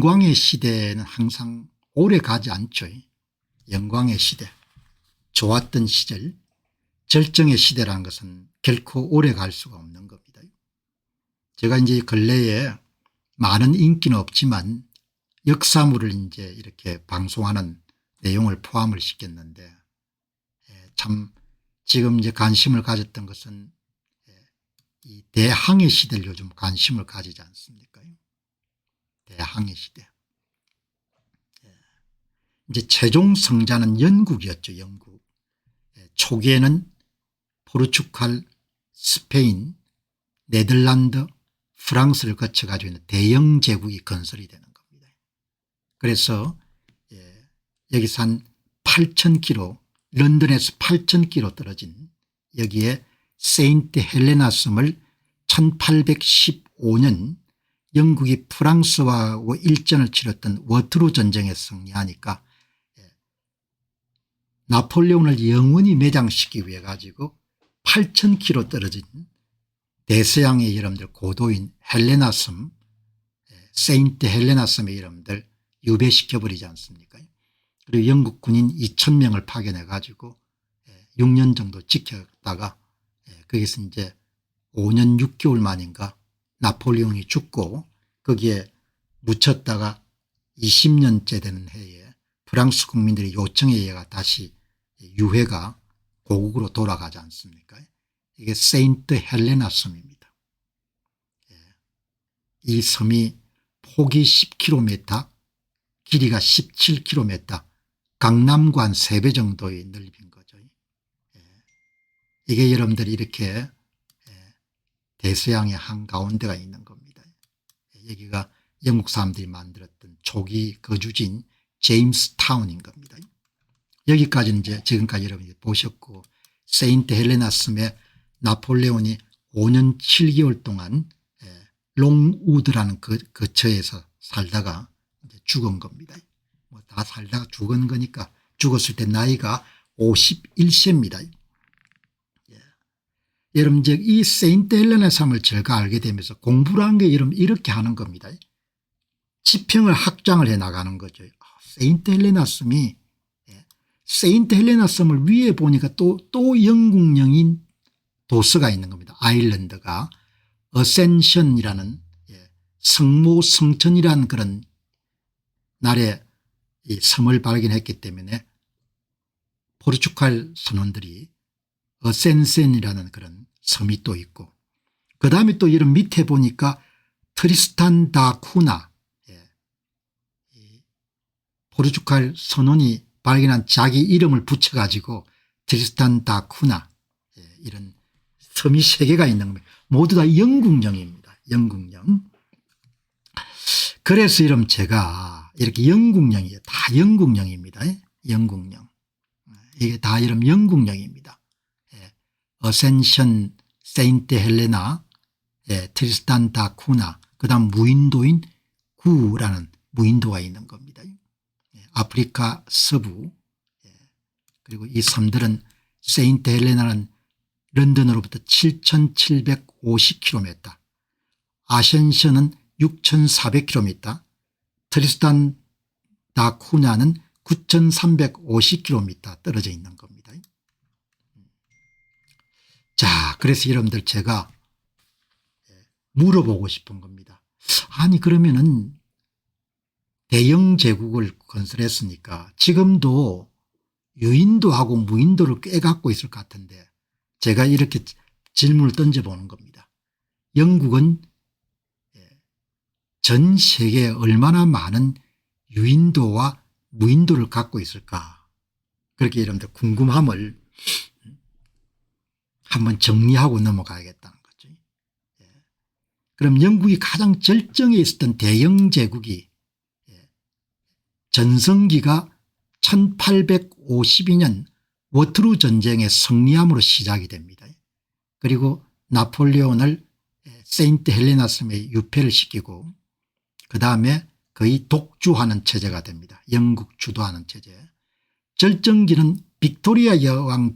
영광의 시대는 항상 오래 가지 않죠. 영광의 시대, 좋았던 시절, 절정의 시대라는 것은 결코 오래 갈 수가 없는 겁니다. 제가 이제 근래에 많은 인기는 없지만 역사물을 이제 이렇게 방송하는 내용을 포함을 시켰는데, 참 지금 이제 관심을 가졌던 것은 이 대항해 시대를 요즘 관심을 가지지 않습니까? 대항해 시대. 이제 최종 성자는 영국이었죠. 영국. 초기에는 포르투갈, 스페인, 네덜란드, 프랑스를 거쳐 가지고 있는 대영 제국이 건설이 되는 겁니다. 그래서 여기서 한 8,000km, 런던에서 8,000km 떨어진 여기에 세인트 헬레나 섬을 1815년 영국이 프랑스하고 일전을 치렀던 워트루 전쟁에 승리하니까 나폴레온을 영원히 매장시키기 위해 가지고 8,000km 떨어진 대서양의 여러분들 고도인 헬레나 섬, 세인트 헬레나 섬의 여러분들 유배시켜버리지 않습니까? 그리고 영국 군인 2,000명을 파견해 가지고 6년 정도 지켰다가 거기서 이제 5년 6개월 만인가 나폴레옹이 죽고 거기에 묻혔다가 20년째 되는 해에 프랑스 국민들의 요청에 의해 다시 유해가 고국으로 돌아가지 않습니까? 이게 세인트 헬레나 섬입니다. 이 섬이 폭이 10km, 길이가 17km, 강남과 한 3배 정도의 넓이인 거죠. 이게 여러분들이 이렇게 대서양의 한가운데가 있는 겁니다. 여기가 영국 사람들이 만들었던 초기 거주지인 제임스 타운인 겁니다. 여기까지는 이제 지금까지 여러분이 보셨고, 세인트 헬레나 섬에 나폴레온이 5년 7개월 동안 롱우드라는 거처에서 살다가 이제 죽은 겁니다. 뭐 다 살다가 죽은 거니까 죽었을 때 나이가 51세입니다. 여러분 이제 이 세인트 헬레나 섬을 제가 알게 되면서 공부를 한 게 여러분 이렇게 하는 겁니다. 지평을 확장을 해 나가는 거죠. 세인트 헬레나 섬이, 세인트 헬레나 섬을 위에 보니까 또 영국령인 도서가 있는 겁니다. 아일랜드가 어센션이라는 성모 성천이라는 그런 날에 이 섬을 발견했기 때문에 포르투갈 선원들이 어센센이라는 그런 섬이 또 있고, 그 다음에 또 이런 밑에 보니까 트리스탄 다 쿠나, 포르투갈 선원이 발견한 자기 이름을 붙여가지고 트리스탄 다 쿠나, 이런 섬이 3개가 있는 겁니다. 모두 다 영국령입니다. 영국령. 그래서 이름 제가 이렇게 영국령이에요. 다 영국령입니다. 영국령. 이게 다 이름 영국령입니다. 어센션, 세인트 헬레나, 트리스탄 다 쿠나, 그 다음 무인도인 구라는 무인도가 있는 겁니다. 아프리카 서부. 그리고 이 섬들은 세인트 헬레나는 런던으로부터 7,750km, 아센션은 6,400km, 트리스탄 다 쿠나는 9,350km 떨어져 있는 겁니다. 자, 그래서 여러분들 제가 물어보고 싶은 겁니다. 아니 그러면은 대영 제국을 건설했으니까 지금도 유인도하고 무인도를 꿰갖고 있을 것 같은데, 제가 이렇게 질문을 던져보는 겁니다. 영국은 전 세계에 얼마나 많은 유인도와 무인도를 갖고 있을까, 그렇게 여러분들 궁금함을 한번 정리하고 넘어가야겠다는 거죠. 그럼 영국이 가장 절정에 있었던 대영 제국이 전성기가 1852년 워트루 전쟁의 승리함으로 시작이 됩니다. 그리고 나폴레온을 세인트 헬레나 섬에 유폐를 시키고 그다음에 거의 독주하는 체제가 됩니다. 영국 주도하는 체제. 절정기는 빅토리아 여왕의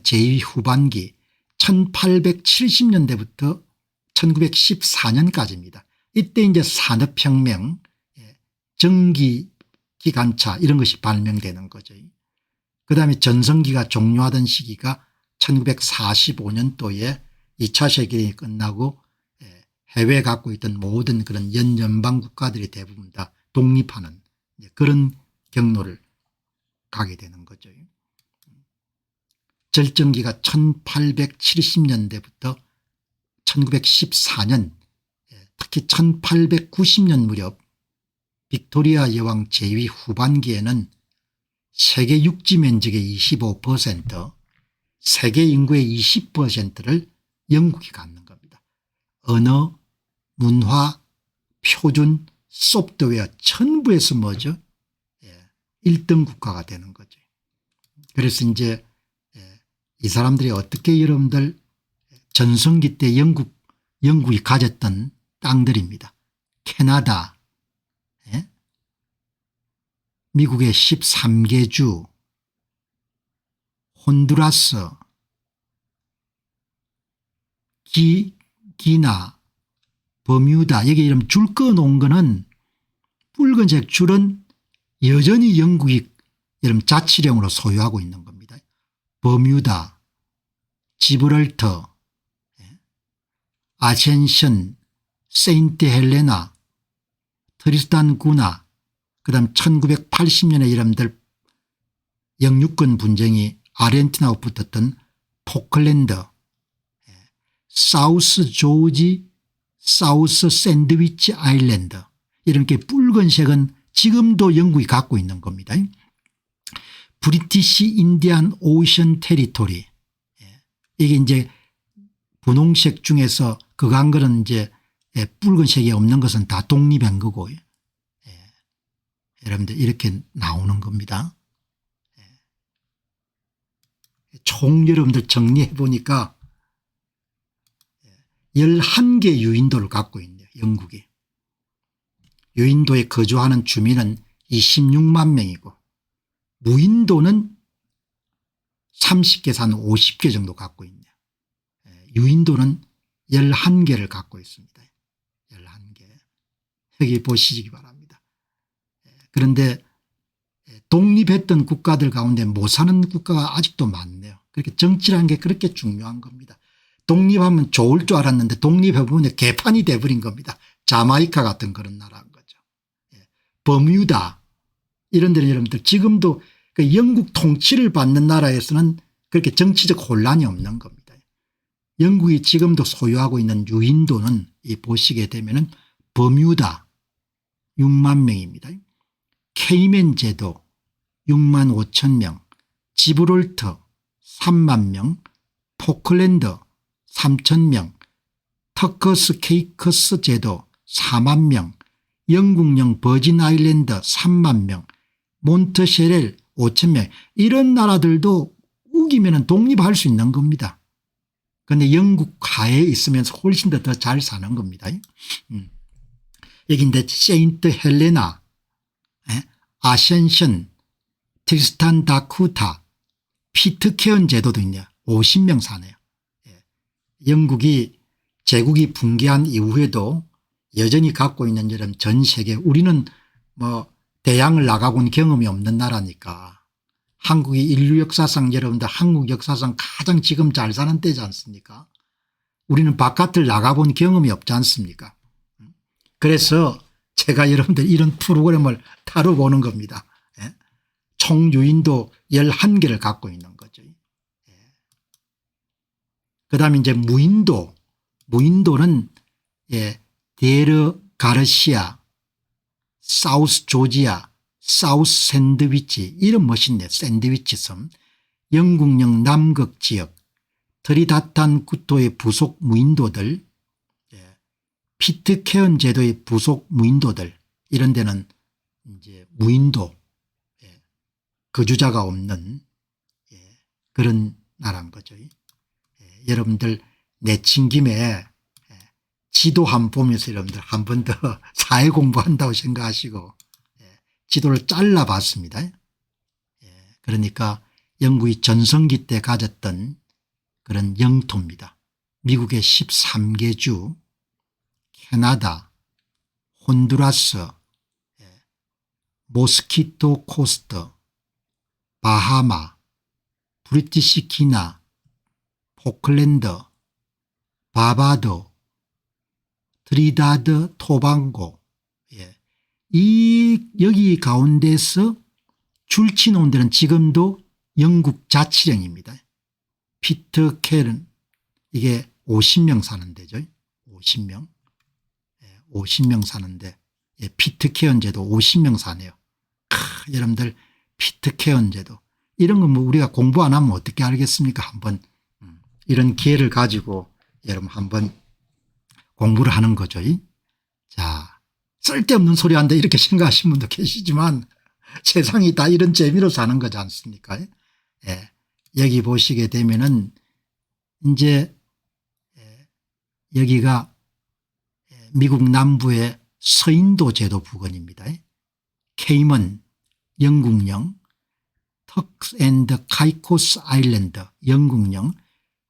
제2후반기 1870년대부터 1914년까지입니다. 이때 이제 산업혁명, 전기기관차 이런 것이 발명되는 거죠. 그다음에 전성기가 종료하던 시기가 1945년도에 2차 세계대전이 끝나고 해외에 갖고 있던 모든 그런 연방 국가들이 대부분 다 독립하는 그런 경로를 가게 되는 거죠. 절정기가 1870년대부터 1914년 특히 1890년 무렵 빅토리아 여왕 재위 후반기에는 세계 육지 면적의 25%, 세계 인구의 20%를 영국이 갖는 겁니다. 언어, 문화, 표준, 소프트웨어 전부에서 뭐죠? 1등 국가가 되는 거죠. 그래서 이제 이 사람들이 어떻게 여러분들 전성기 때 영국이 가졌던 땅들입니다. 캐나다, 미국의 13개 주, 혼두라스, 기나, 버뮤다, 여기 이름 줄 꺼놓은 거는 붉은색 줄은 여전히 영국이 이름 자치령으로 소유하고 있는 겁니다. 버뮤다, 지브랄터, 아센션, 세인트 헬레나, 트리스탄 구나, 그다음 1980년에 여러분들 영유권 분쟁이 아르헨티나와 붙었던 포클랜드, 사우스 조지, 사우스 샌드위치 아일랜드, 이렇게 붉은색은 지금도 영국이 갖고 있는 겁니다. 브리티시 인디안 오션 테리토리, 이게 이제 분홍색 중에서 그간 거는 이제 붉은색이 없는 것은 다 독립한 거고, 여러분들 이렇게 나오는 겁니다. 총 여러분들 정리해 보니까 11개 유인도를 갖고 있네요. 영국이. 유인도에 거주하는 주민은 26만 명이고 무인도는 30개에서 한 50개 정도 갖고 있네요. 유인도는 11개를 갖고 있습니다. 11개. 여기 보시기 바랍니다. 그런데 독립했던 국가들 가운데 못 사는 국가가 아직도 많네요. 그렇게 정치라는 게 그렇게 중요한 겁니다. 독립하면 좋을 줄 알았는데 독립해보면 개판이 돼버린 겁니다. 자마이카 같은 그런 나라인 거죠. 버뮤다 이런 데는 여러분들 지금도 그 영국 통치를 받는 나라에서는 그렇게 정치적 혼란이 없는 겁니다. 영국이 지금도 소유하고 있는 유인도는 이 보시게 되면은 버뮤다 6만 명입니다. 케이맨 제도 6만 5천 명, 지브롤터 3만 명, 포클랜드 3천 명, 터커스 케이커스 제도 4만 명, 영국령 버진 아일랜드 3만 명, 몬트쉐렐 5천 명, 이런 나라들도 우기면 독립할 수 있는 겁니다. 그런데 영국 하에 있으면서 훨씬 더 잘 사는 겁니다. 여기인데 세인트 헬레나, 아센션, 트리스탄 다쿠타, 피트케언 제도도 있네요. 50명 사네요. 영국이 제국이 붕괴한 이후에도 여전히 갖고 있는 이런 전 세계, 우리는 뭐 대양을 나가본 경험이 없는 나라니까 한국이 인류 역사상 여러분들 한국 역사상 가장 지금 잘 사는 때지 않습니까? 우리는 바깥을 나가본 경험이 없지 않습니까? 그래서 제가 여러분들 이런 프로그램을 다뤄보는 겁니다. 총 유인도 11개를 갖고 있는 거죠. 그다음에 이제 무인도는 데르 가르시아, 사우스 조지아, 사우스 샌드위치, 이런 멋있네. 샌드위치 섬, 영국령 남극 지역, 트리다탄 구토의 부속 무인도들, 피트케언 제도의 부속 무인도들, 이런 데는 이제 무인도, 거주자가 없는 그런 나라인 거죠. 여러분들 내친 김에 지도 한번 보면서 여러분들 한 번 더 사회 공부한다고 생각하시고 지도를 잘라봤습니다. 그러니까 영국이 전성기 때 가졌던 그런 영토입니다. 미국의 13개 주, 캐나다, 혼두라스, 모스키토 코스트, 바하마, 브리티시 기나, 포클랜드, 바바도, 트리다드 토방고, 여기 가운데서 줄치놓은 데는 지금도 영국 자치령입니다. 피터 켈은 이게 50명 사는 데죠. 50명. 50명 사는데 피트케언제도 50명 사네요. 여러분들 피트케언제도 이런 건 뭐 우리가 공부 안 하면 어떻게 알겠습니까? 한번 이런 기회를 가지고 여러분 한번 공부를 하는 거죠. 자, 쓸데없는 소리 한다 이렇게 생각하시는 분도 계시지만 세상이 다 이런 재미로 사는 거지 않습니까? 여기 보시게 되면은 이제 여기가 미국 남부의 서인도 제도 부근입니다. 케이먼 영국령, 턱스 앤드 카이코스 아일랜드 영국령,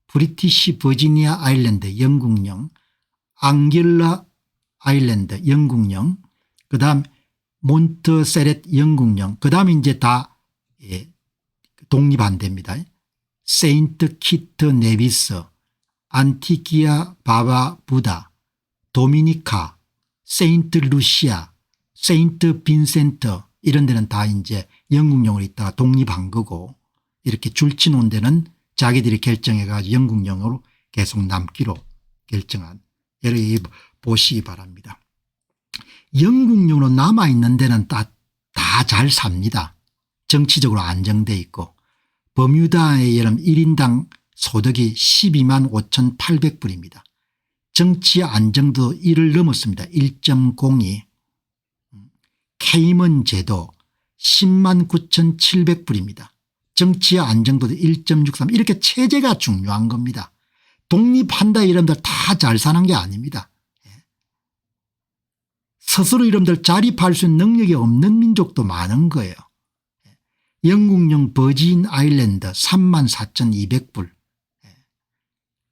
브리티시 버지니아 아일랜드 영국령, 앙길라 아일랜드 영국령, 그다음 몬트세렛 영국령, 그다음에 이제 다 독립한 데입니다. 세인트 키트 네비스, 안티기아 바바부다, 도미니카, 세인트 루시아, 세인트 빈센트 이런 데는 다 이제 영국령으로 있다가 독립한 거고 이렇게 줄치놓은 데는 자기들이 결정해 가지고 영국령으로 계속 남기로 결정한 여러분 보시기 바랍니다. 영국령으로 남아있는 데는 다 잘 삽니다. 정치적으로 안정돼 있고 버뮤다의 여름 1인당 소득이 12만 5,800불입니다. 정치 안정도 1을 넘었습니다. 1.02. 케이먼 제도 10만 9,700불입니다. 정치 안정도도 1.63. 이렇게 체제가 중요한 겁니다. 독립한다 이름들 다 잘 사는 게 아닙니다. 스스로 이름들 자립할 수 있는 능력이 없는 민족도 많은 거예요. 영국령 버진 아일랜드 34,200불.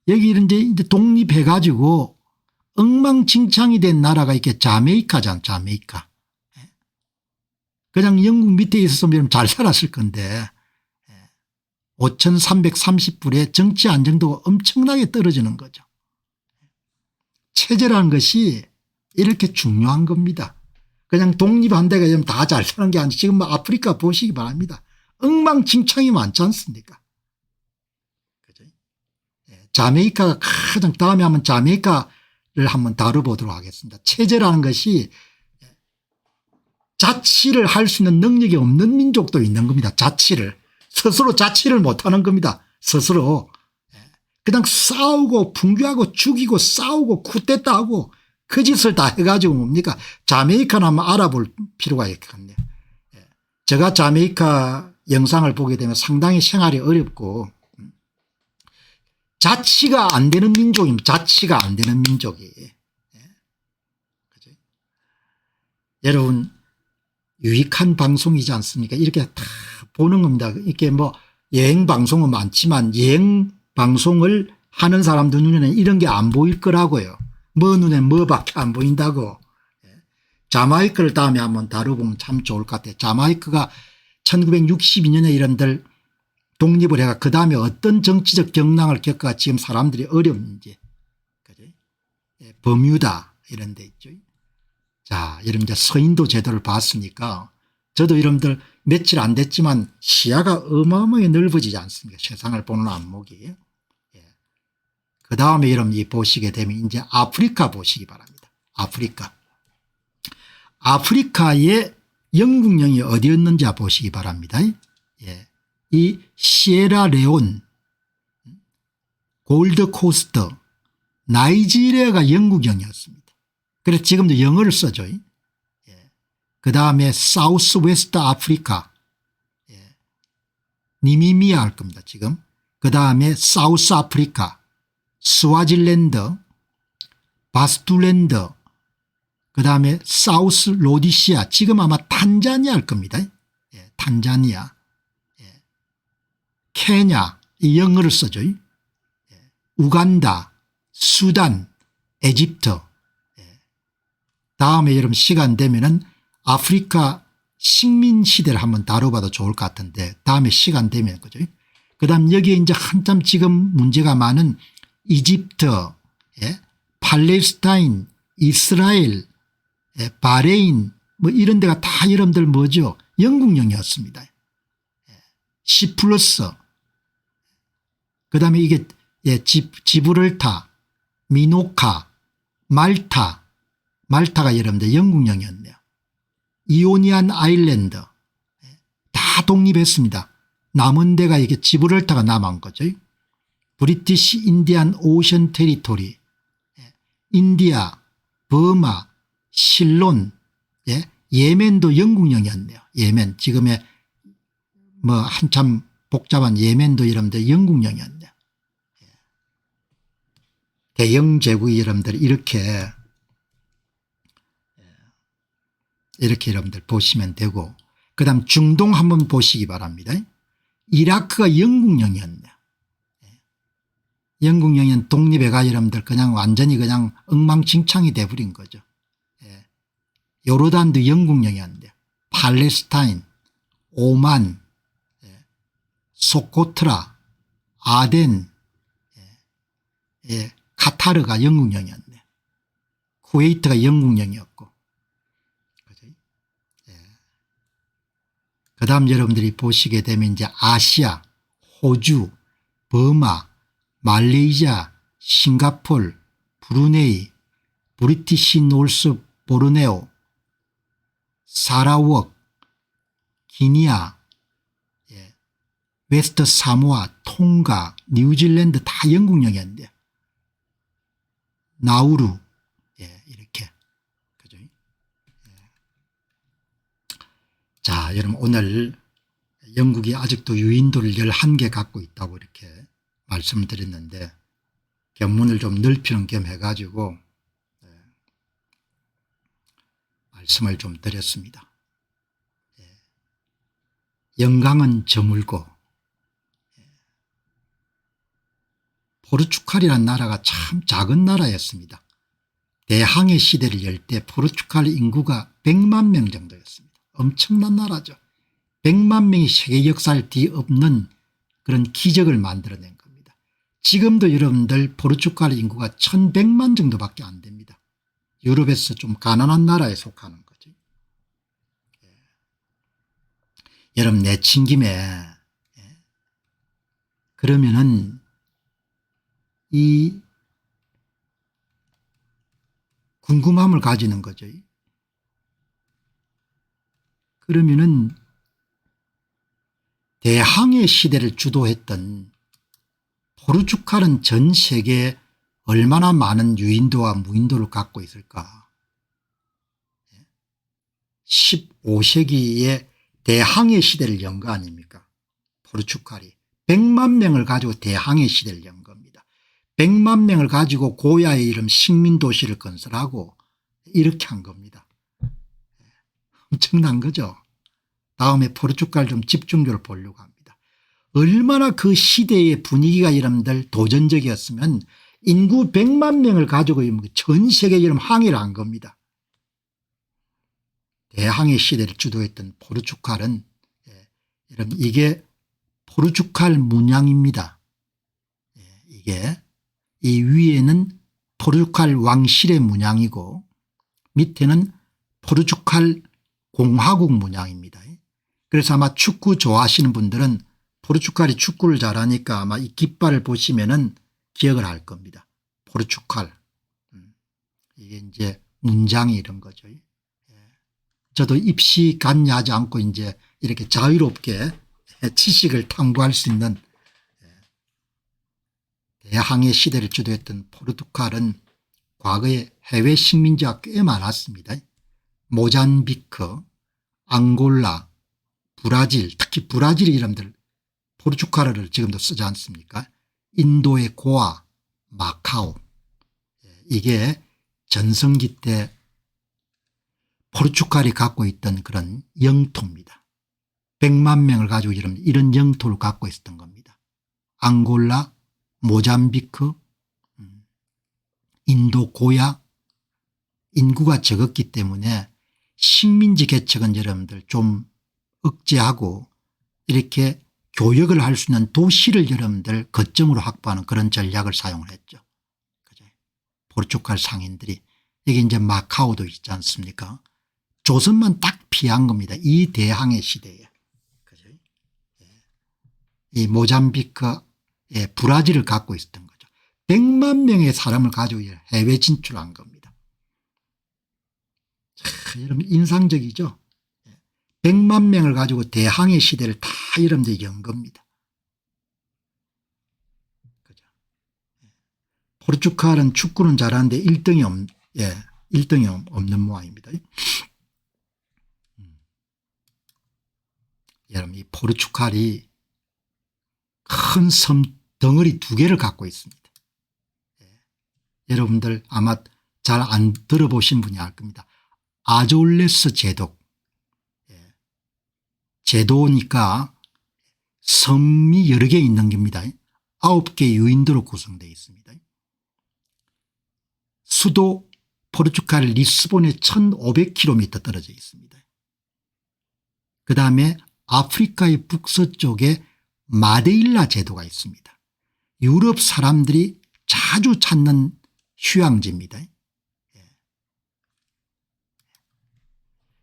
여기 이제 독립해 가지고 엉망진창이 된 나라가 이렇게 자메이카잖아. 자메이카. 그냥 영국 밑에 있었으면 잘 살았을 건데 5,330불에 정치 안정도가 엄청나게 떨어지는 거죠. 체제라는 것이 이렇게 중요한 겁니다. 그냥 독립한 데가 다 잘 사는 게 아니고 지금 뭐 아프리카 보시기 바랍니다. 엉망진창이 많지 않습니까? 그죠? 자메이카가 가장 다음에 한번 자메이카를 한번 다뤄보도록 하겠습니다. 체제라는 것이 자치를 할 수 있는 능력이 없는 민족도 있는 겁니다. 자치를. 스스로 자치를 못하는 겁니다. 스스로. 그냥 싸우고 붕괴하고 죽이고 싸우고 쿠데타하고 그 짓을 다 해가지고 뭡니까 자메이카는 한번 알아볼 필요가 있겠네요. 제가 자메이카 영상을 보게 되면 상당히 생활이 어렵고 자치가 안 되는 민족입니다. 자치가 안 되는 민족이. 그죠? 여러분 유익한 방송이지 않습니까? 이렇게 다 보는 겁니다. 이렇게 뭐 여행 방송은 많지만 여행 방송을 하는 사람들 눈에는 이런 게 안 보일 거라고요. 뭐 눈에 뭐밖에 안 보인다고. 자마이카를 다음에 한번 다뤄보면 참 좋을 것 같아요. 자마이카가 1962년에 이런들 독립을 해가 그 다음에 어떤 정치적 경랑을 겪어가 지금 사람들이 어려운지. 그죠? 버뮤다 이런 데 있죠. 자, 여러분 이제 서인도 제도를 봤으니까 저도 여러분들 며칠 안 됐지만 시야가 어마어마하게 넓어지지 않습니까? 세상을 보는 안목이. 그 다음에 여러분 보시게 되면 이제 아프리카 보시기 바랍니다. 아프리카. 아프리카의 영국령이 어디였는지 보시기 바랍니다. 이 시에라레온, 골드코스트, 나이지리아가 영국령이었습니다. 그래서 지금도 영어를 써죠. 그 다음에 사우스 웨스트 아프리카, 니미미아 할 겁니다. 지금. 그 다음에 사우스 아프리카, 스와질랜드, 바스투랜드, 그 다음에 사우스 로디시아, 지금 아마 탄자니아 할 겁니다. 탄자니아, 케냐, 이 영어를 써죠. 우간다, 수단, 에집트, 다음에 여러분 시간 되면은 아프리카 식민 시대를 한번 다뤄봐도 좋을 것 같은데 다음에 시간 되면 그죠. 그다음 여기에 이제 한참 지금 문제가 많은 이집트, 예? 팔레스타인, 이스라엘, 예? 바레인 뭐 이런 데가 다 여러분들 뭐죠. 영국령이었습니다. 시플러스 그다음에 이게 예, 지브럴타, 미노카, 말타가 여러분들 영국령이었네요. 이오니안 아일랜드 다 독립했습니다. 남은 데가 이게 지브럴타가 남은 거죠. 브리티시 인디안 오션 테리토리, 인디아, 버마, 실론, 예멘도 영국령이었네요. 예멘 지금의 뭐 한참 복잡한 예멘도 여러분들 영국령이었네요. 대영 제국이 여러분들 이렇게 여러분들 보시면 되고 그다음 중동 한번 보시기 바랍니다. 이라크가 영국령이었네요. 영국령은 독립해가 여러분들 그냥 완전히 그냥 엉망진창이 돼버린 거죠. 요르단도 영국령이었는데 팔레스타인, 오만, 소코트라, 아덴, 카타르가 영국령이었네. 쿠웨이트가 영국령이었고. 그 다음 여러분들이 보시게 되면 이제 아시아, 호주, 버마, 말레이시아, 싱가폴, 브루네이, 브리티시 노스 보르네오, 사라웍, 기니아, 웨스트 사모아, 통가, 뉴질랜드 다 영국령이었는데 나우루 이렇게 그죠? 자 여러분 오늘 영국이 아직도 유인도를 11개 갖고 있다고 이렇게 말씀을 드렸는데 견문을 좀 넓히는 겸 해가지고 말씀을 좀 드렸습니다. 영광은 저물고 포르투갈이라는 나라가 참 작은 나라였습니다. 대항해 시대를 열 때 포르투갈 인구가 100만 명 정도였습니다. 엄청난 나라죠. 100만 명이 세계 역사를 뒤엎는 그런 기적을 만들어낸 겁니다. 지금도 여러분들 포르투갈 인구가 1100만 정도밖에 안 됩니다. 유럽에서 좀 가난한 나라에 속하는 거죠. 여러분 내친 김에 그러면은 이 궁금함을 가지는 거죠. 그러면은 대항해 시대를 주도했던 포르투갈은 전 세계에 얼마나 많은 유인도와 무인도를 갖고 있을까. 15세기에 대항해 시대를 연 거 아닙니까. 포르투갈이 100만 명을 가지고 대항해 시대를 연 겁니다. 100만 명을 가지고 고야의 이름 식민도시를 건설하고 이렇게 한 겁니다. 엄청난 거죠. 다음에 포르투갈 좀 집중적으로 보려고 합니다. 얼마나 그 시대의 분위기가 여러분들 도전적이었으면 인구 100만 명을 가지고 전 세계 이름 항해를 한 겁니다. 대항해 시대를 주도했던 포르투갈은 여러분 이게 포르투갈 문양입니다. 이게 이 위에는 포르투갈 왕실의 문양이고 밑에는 포르투갈 공화국 문양입니다. 그래서 아마 축구 좋아하시는 분들은 포르투갈이 축구를 잘하니까 아마 이 깃발을 보시면은 기억을 할 겁니다. 포르투갈. 이게 이제 문장이 이런 거죠. 저도 입시 간여하지 않고 이제 이렇게 자유롭게 지식을 탐구할 수 있는 대항해 시대를 주도했던 포르투갈은 과거에 해외 식민지가 꽤 많았습니다. 모잠비크, 앙골라, 브라질, 특히 브라질 이름들 포르투갈어를 지금도 쓰지 않습니까. 인도의 고아, 마카오. 이게 전성기 때 포르투갈이 갖고 있던 그런 영토입니다. 100만 명을 가지고 이런 영토를 갖고 있었던 겁니다. 앙골라, 모잠비크, 인도 고야, 인구가 적었기 때문에 식민지 개척은 여러분들 좀 억제하고 이렇게 교역을 할 수 있는 도시를 여러분들 거점으로 확보하는 그런 전략을 사용을 했죠. 그죠? 포르투갈 상인들이 여기 이제 마카오도 있지 않습니까? 조선만 딱 피한 겁니다. 이 대항해 시대에. 그죠? 이 모잠비크, 브라질을 갖고 있었던 거죠. 100만 명의 사람을 가지고 해외 진출한 겁니다. 자, 여러분 인상적이죠. 100만 명을 가지고 대항해 시대를 다 여러분들 연 겁니다. 그죠? 포르투갈은 축구는 잘하는데 1등이 없는 모양입니다. 여러분 이 포르투갈이 큰 섬 덩어리 2개를 갖고 있습니다. 여러분들 아마 잘 안 들어보신 분이 알 겁니다. 아졸레스 제도. 제도니까 섬이 여러 개 있는 겁니다. 9개 유인도로 구성되어 있습니다. 수도 포르투갈 리스본에 1500km 떨어져 있습니다. 그다음에 아프리카의 북서쪽에 마데일라 제도가 있습니다. 유럽 사람들이 자주 찾는 휴양지입니다.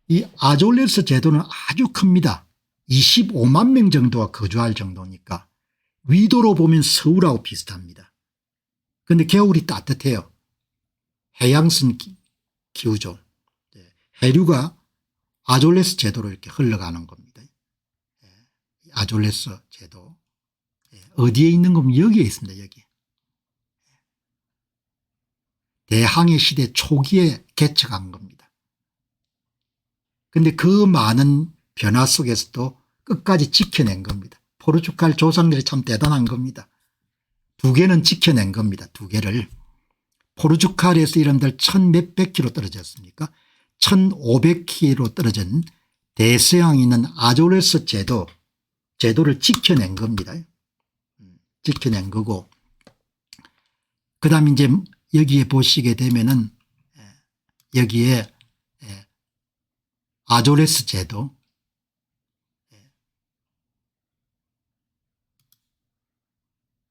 이 아졸레스 제도는 아주 큽니다. 25만 명 정도가 거주할 정도니까 위도로 보면 서울하고 비슷합니다. 그런데 겨울이 따뜻해요. 해양성 기후죠. 해류가 아졸레스 제도로 이렇게 흘러가는 겁니다. 아졸레스 제도. 어디에 있는 거면 여기에 있습니다. 여기. 대항해 시대 초기에 개척한 겁니다. 그런데 그 많은 변화 속에서도 끝까지 지켜낸 겁니다. 포르투갈 조상들이 참 대단한 겁니다. 2개는 지켜낸 겁니다. 2개를. 포르투갈에서 이름들 1000몇백 킬로 떨어졌습니까? 1500km 떨어진 대서양에 있는 아졸레스 제도를 지켜낸 겁니다. 지켜낸 거고, 그 다음에 이제 여기에 보시게 되면은 여기에 아졸레스 제도,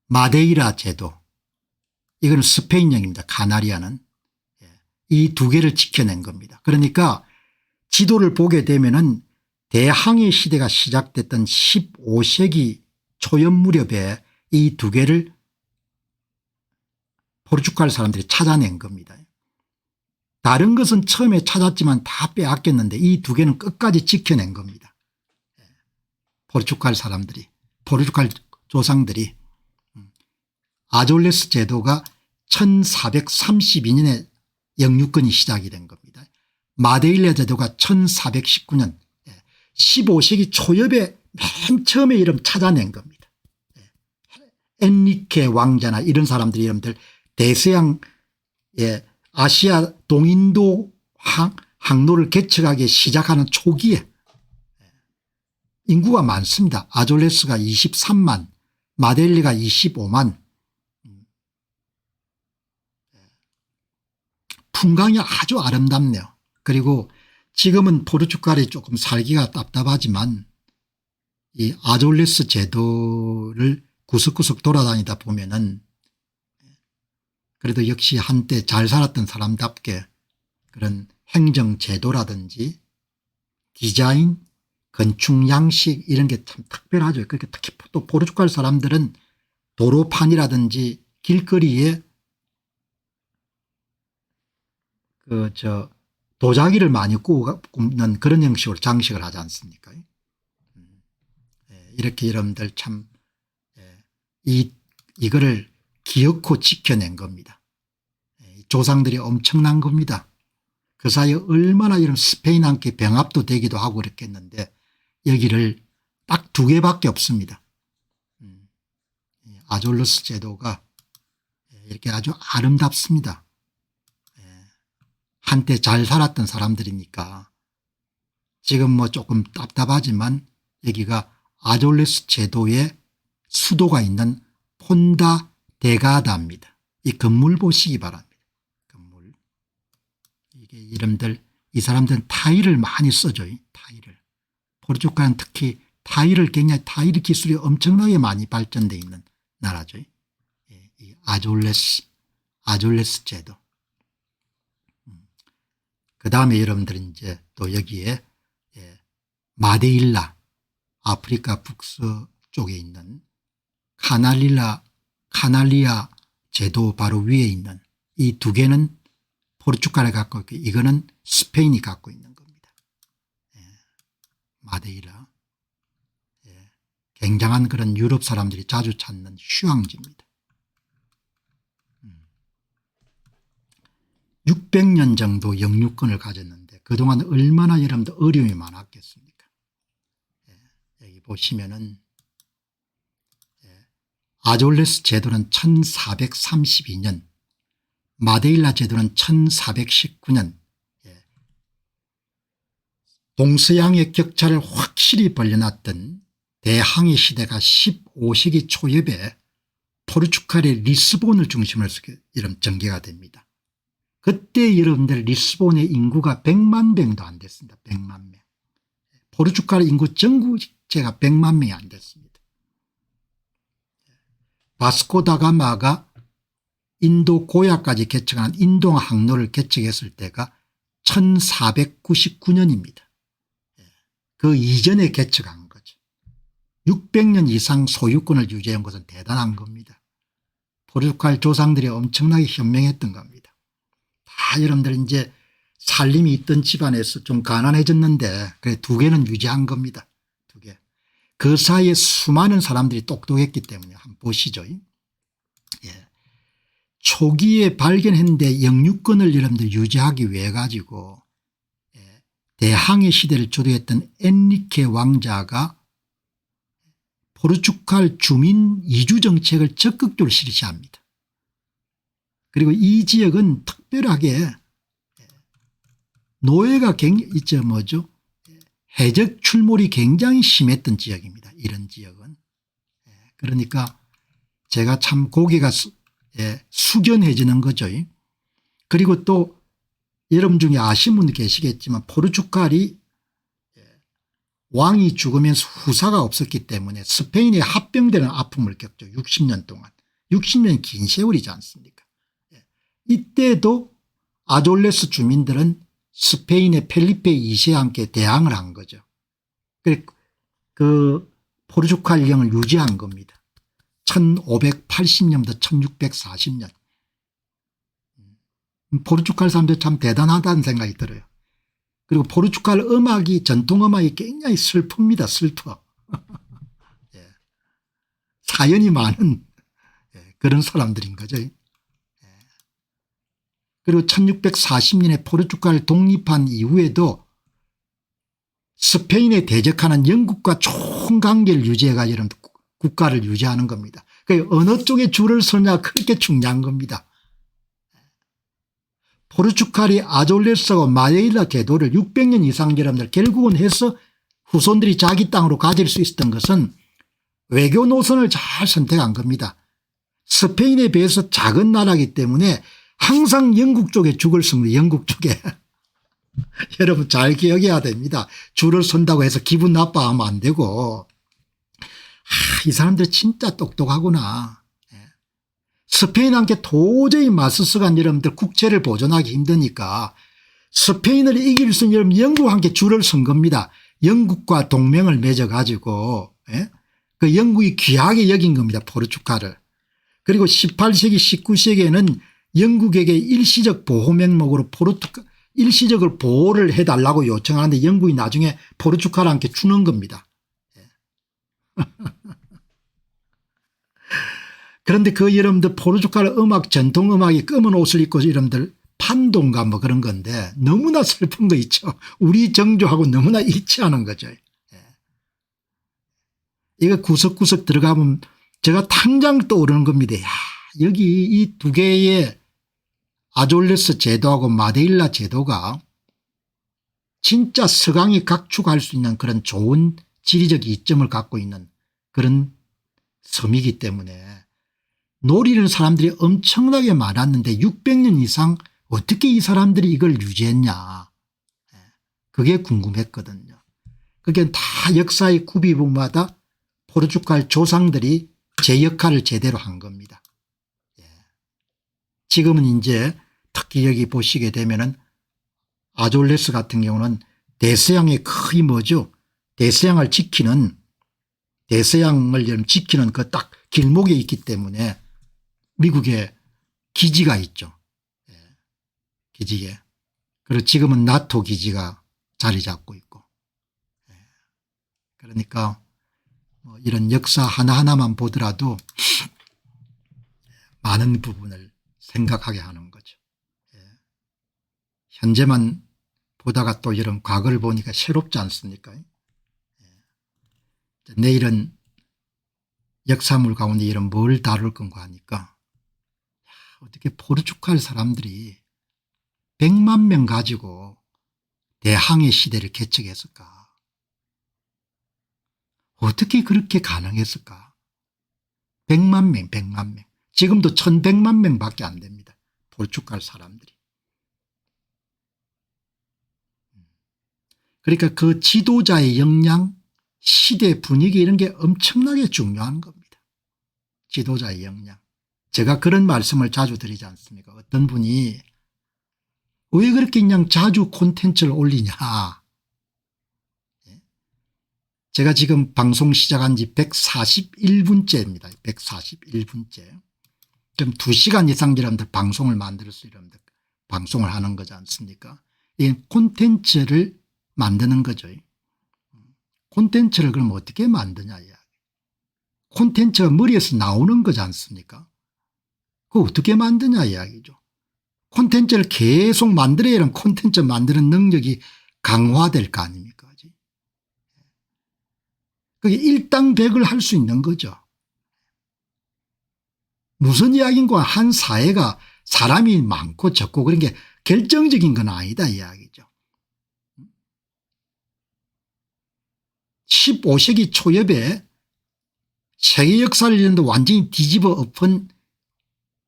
마데이라 제도, 이거는 스페인령입니다. 카나리아는. 이 2개를 지켜낸 겁니다. 그러니까 지도를 보게 되면은 대항해 시대가 시작됐던 15세기 초연 무렵에 이 2개를 포르투갈 사람들이 찾아낸 겁니다. 다른 것은 처음에 찾았지만 다 빼앗겼는데 이 2개는 끝까지 지켜낸 겁니다. 포르투갈 사람들이, 포르투갈 조상들이. 아졸레스 제도가 1432년에 영유권이 시작이 된 겁니다. 마데일라 제도가 1419년 15세기 초엽에 맨 처음에 이름 찾아낸 겁니다. 엔리케 왕자나 이런 사람들이 이름들 대서양 아시아 동인도 항로를 개척하기 시작하는 초기에 인구가 많습니다. 아졸레스가 23만, 마데일라가 25만. 풍광이 아주 아름답네요. 그리고 지금은 포르투갈이 조금 살기가 답답하지만 이 아졸레스 제도를 구석구석 돌아다니다 보면은 그래도 역시 한때 잘 살았던 사람답게 그런 행정 제도라든지 디자인, 건축 양식 이런 게 참 특별하죠. 그렇게 특히 또 포르투갈 사람들은 도로판이라든지 길거리에 도자기를 많이 굽는 그런 형식으로 장식을 하지 않습니까? 이렇게 여러분들 참 이거를 기어코 지켜낸 겁니다. 조상들이 엄청난 겁니다. 그 사이에 얼마나 이런 스페인과 함께 병합도 되기도 하고 그랬겠는데 여기를 딱 2개밖에 없습니다. 아졸레스 제도가 이렇게 아주 아름답습니다. 한때 잘 살았던 사람들이니까 지금 뭐 조금 답답하지만 여기가 아졸레스 제도의 수도가 있는 폰다 데가다입니다. 이 건물 보시기 바랍니다. 건물. 이 이게 여러분들 이 사람들은 타일을 많이 써줘요. 타일을. 포르투갈은 특히 타일을 굉장히 타일 기술이 엄청나게 많이 발전되어 있는 나라죠. 예, 이 아졸레스 제도. 그 다음에 여러분들은 이제 또 여기에 예, 마데일라 아프리카 북서쪽에 있는 카날리아 제도 바로 위에 있는 이 두 개는 포르투갈이 갖고 있고 이거는 스페인이 갖고 있는 겁니다. 예, 마데이라. 예, 굉장한 그런 유럽 사람들이 자주 찾는 휴양지입니다. 600년 정도 영유권을 가졌는데 그동안 얼마나 여러분들 어려움이 많았겠습니까. 예, 여기 보시면은 아졸레스 제도는 1432년, 마데일라 제도는 1419년 동서양의 격차를 확실히 벌려놨던 대항해 시대가 15세기 초엽에 포르투갈의 리스본을 중심으로 해서 이런 전개가 됩니다. 그때 여러분들 리스본의 인구가 100만 명도 안 됐습니다. 100만 명. 포르투갈 인구 전체가 100만 명이 안 됐습니다. 바스코 다가마가 인도 고야까지 개척한 인도 항로를 개척했을 때가 1499년입니다. 그 이전에 개척한 거죠. 600년 이상 소유권을 유지한 것은 대단한 겁니다. 포르투갈 조상들이 엄청나게 현명했던 겁니다. 다 여러분들 이제 살림이 있던 집안에서 좀 가난해졌는데 그래 두 개는 유지한 겁니다. 두 개. 그 사이에 수많은 사람들이 똑똑했기 때문에 한번 보시죠. 예. 초기에 발견했는데 영유권을 여러분들 유지하기 위해 가지고 대항해 시대를 주도했던 엔리케 왕자가 포르투갈 주민 이주 정책을 적극적으로 실시합니다. 그리고 이 지역은 특별하게 노예가 해적 출몰이 굉장히 심했던 지역입니다. 이런 지역은. 그러니까 제가 참 고개가 숙연해지는 거죠. 그리고 또 여러분 중에 아시는 분 계시겠지만 포르투갈이 왕이 죽으면서 후사가 없었기 때문에 스페인에 합병되는 아픔을 겪죠. 60년 동안. 60년 긴 세월이지 않습니까. 이때도 아졸레스 주민들은 스페인의 펠리페 2세와 함께 대항을 한 거죠. 그 포르투갈령을 유지한 겁니다. 1580년부터 1640년. 포르투갈 사람들 참 대단하다는 생각이 들어요. 그리고 포르투갈 음악이 전통음악이 굉장히 슬픕니다. 슬퍼. 예. 사연이 많은 그런 사람들인 거죠. 그리고 1640년에 포르투갈 독립한 이후에도 스페인에 대적하는 영국과 좋은 관계를 유지해가 이런 국가를 유지하는 겁니다. 그러니까 어느 쪽에 줄을 서냐 그렇게 중요한 겁니다. 포르투갈이 아졸레스하고 마데이라 제도를 600년 이상 여러분들 결국은 해서 후손들이 자기 땅으로 가질 수 있었던 것은 외교 노선을 잘 선택한 겁니다. 스페인에 비해서 작은 나라이기 때문에 항상 영국 쪽에 죽을 씁니다. 영국 쪽에. 여러분 잘 기억해야 됩니다. 줄을 선다고 해서 기분 나빠하면 안 되고 이 사람들 진짜 똑똑하구나. 스페인한테 도저히 맞서서간 여러분들 국채를 보존하기 힘드니까 스페인을 이길 수 있는 여러분 영국한테 줄을 선 겁니다. 영국과 동맹을 맺어 가지고 그 영국이 귀하게 여긴 겁니다. 포르투갈을. 그리고 18세기 19세기에는 영국에게 일시적 보호 명목으로 일시적으로 보호를 해달라고 요청하는데 영국이 나중에 포르투갈한테 주는 겁니다. 그런데 그 여러분들 포르투갈 음악 전통음악이 검은 옷을 입고 여러분들 판동가 뭐 그런 건데 너무나 슬픈 거 있죠. 우리 정조하고 너무나 일치하는 거죠. 이거 구석구석 들어가면 제가 당장 떠오르는 겁니다. 야, 여기 이 두 개의 아졸레스 제도하고 마데일라 제도가 진짜 서강이 각축할 수 있는 그런 좋은 지리적 이점을 갖고 있는 그런 섬이기 때문에 노리는 사람들이 엄청나게 많았는데 600년 이상 어떻게 이 사람들이 이걸 유지했냐. 그게 궁금했거든요. 그게 다 역사의 구비부마다 포르투갈 조상들이 제 역할을 제대로 한 겁니다. 지금은 이제 특히 여기 보시게 되면은 아졸레스 같은 경우는 대서양의 거의 뭐죠. 대서양을 지키는 그 딱 길목에 있기 때문에 미국에 기지가 있죠. 기지에. 그리고 지금은 나토 기지가 자리 잡고 있고. 그러니까 뭐 이런 역사 하나하나만 보더라도 많은 부분을 생각하게 하는 거죠. 현재만 보다가 또 이런 과거를 보니까 새롭지 않습니까? 내일은 역사물 가운데 이런 뭘 다룰 건가 하니까 어떻게 포르투갈 사람들이 100만 명 가지고 대항해 시대를 개척했을까. 어떻게 그렇게 가능했을까. 100만 명 100만 명. 지금도 1100만 명밖에 안 됩니다. 포르투갈 사람들이. 그러니까 그 지도자의 역량, 시대 분위기 이런 게 엄청나게 중요한 겁니다. 지도자의 역량. 제가 그런 말씀을 자주 드리지 않습니까. 어떤 분이 왜 그렇게 그냥 자주 콘텐츠를 올리냐. 제가 지금 방송 시작한 지 141분째입니다. 141분째. 좀 2시간 이상 여러분들 방송을 만들어서 여러분들 방송을 하는 거지 않습니까. 이 콘텐츠를 만드는 거죠. 콘텐츠를 그럼 어떻게 만드냐 이야기. 콘텐츠가 머리에서 나오는 거지 않습니까. 그거 어떻게 만드냐 이야기죠. 콘텐츠를 계속 만들어야 이런 콘텐츠 만드는 능력이 강화될 거 아닙니까. 그게 일당백을 할 수 있는 거죠. 무슨 이야기인가 한 사회가 사람이 많고 적고 그런 게 결정적인 건 아니다 이야기죠. 15세기 초엽에 세계 역사를 완전히 뒤집어 엎은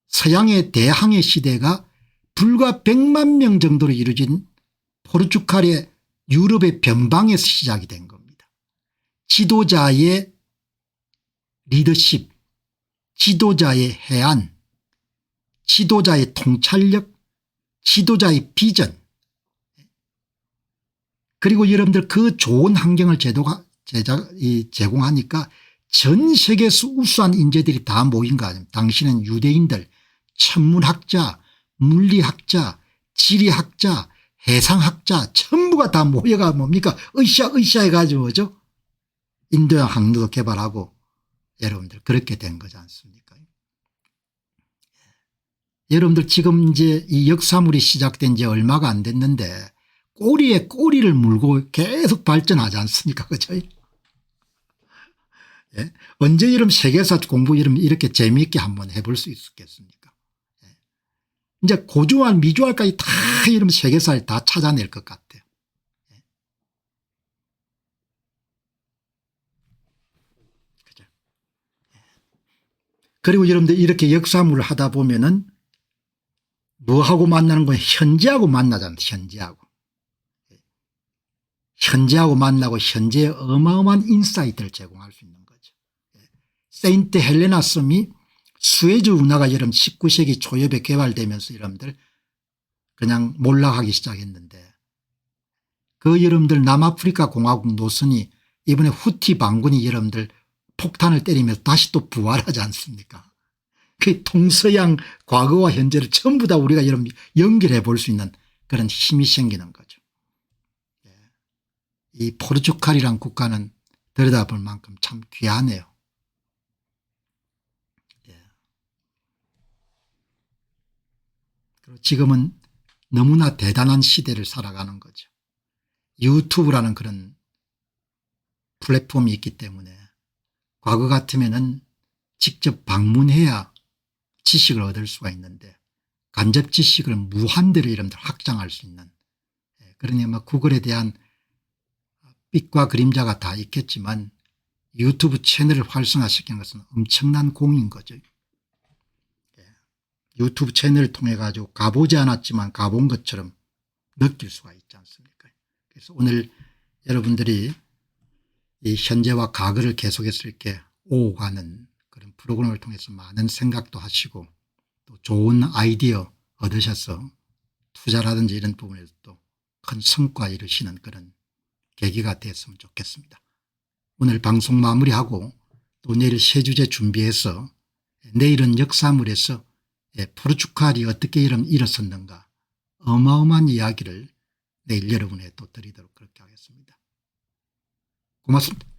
서양의 대항해 시대가 불과 100만 명 정도로 이루어진 포르투갈의 유럽의 변방에서 시작이 된 겁니다. 지도자의 리더십, 지도자의 해안, 지도자의 통찰력, 지도자의 비전, 그리고 여러분들 그 좋은 환경을 제공하니까 전 세계에서 우수한 인재들이 다 모인 거 아닙니까. 당신은 유대인들, 천문학자, 물리학자, 지리학자, 해상학자 전부가 다 모여가 뭡니까 으쌰으쌰 해가지고 뭐죠. 인도양 항로도 개발하고 여러분들 그렇게 된 거지 않습니까. 여러분들 지금 이제 이 역사물이 시작된 지 얼마가 안 됐는데 꼬리에 꼬리를 물고 계속 발전하지 않습니까. 그죠? 예? 언제 이런 세계사 공부 이렇게 재미있게 한번 해볼 수 있겠습니까. 예? 이제 고주할 미주알까지 다 이런 세계사를 다 찾아낼 것 같아요. 예? 그죠? 예. 그리고 여러분들 이렇게 역사물을 하다 보면은 뭐하고 만나는 거예요. 현재하고 만나잖아요. 현재하고 만나고 현재의 어마어마한 인사이트를 제공할 수 있는 거죠. 세인트 헬레나 섬이 수에즈 운하가 여러분 19세기 초엽에 개발되면서 여러분들 그냥 몰락하기 시작했는데 그 여러분들 남아프리카 공화국 노선이 이번에 후티 반군이 여러분들 폭탄을 때리면서 다시 또 부활하지 않습니까. 그 동서양 과거와 현재를 전부 다 우리가 여러분 연결해 볼 수 있는 그런 힘이 생기는 거죠. 이 포르투갈이란 국가는 들여다볼 만큼 참 귀하네요. 그리고 지금은 너무나 대단한 시대를 살아가는 거죠. 유튜브라는 그런 플랫폼이 있기 때문에 과거 같으면은 직접 방문해야 지식을 얻을 수가 있는데 간접 지식을 무한대로 여러분들 확장할 수 있는 그러니 뭐 구글에 대한 빛과 그림자가 다 있겠지만 유튜브 채널을 활성화시키는 것은 엄청난 공인 거죠. 유튜브 채널을 통해 가지고 가보지 않았지만 가본 것처럼 느낄 수가 있지 않습니까? 그래서 오늘 여러분들이 이 현재와 과거를 계속해서 이렇게 오가는 그런 프로그램을 통해서 많은 생각도 하시고 또 좋은 아이디어 얻으셔서 투자라든지 이런 부분에서 또 큰 성과 이루시는 그런 계기가 됐으면 좋겠습니다. 오늘 방송 마무리하고 또 내일 세 주제 준비해서 내일은 역사물에서 포르투갈이 어떻게 일어섰는가 어마어마한 이야기를 내일 여러분에 또 드리도록 그렇게 하겠습니다. 고맙습니다.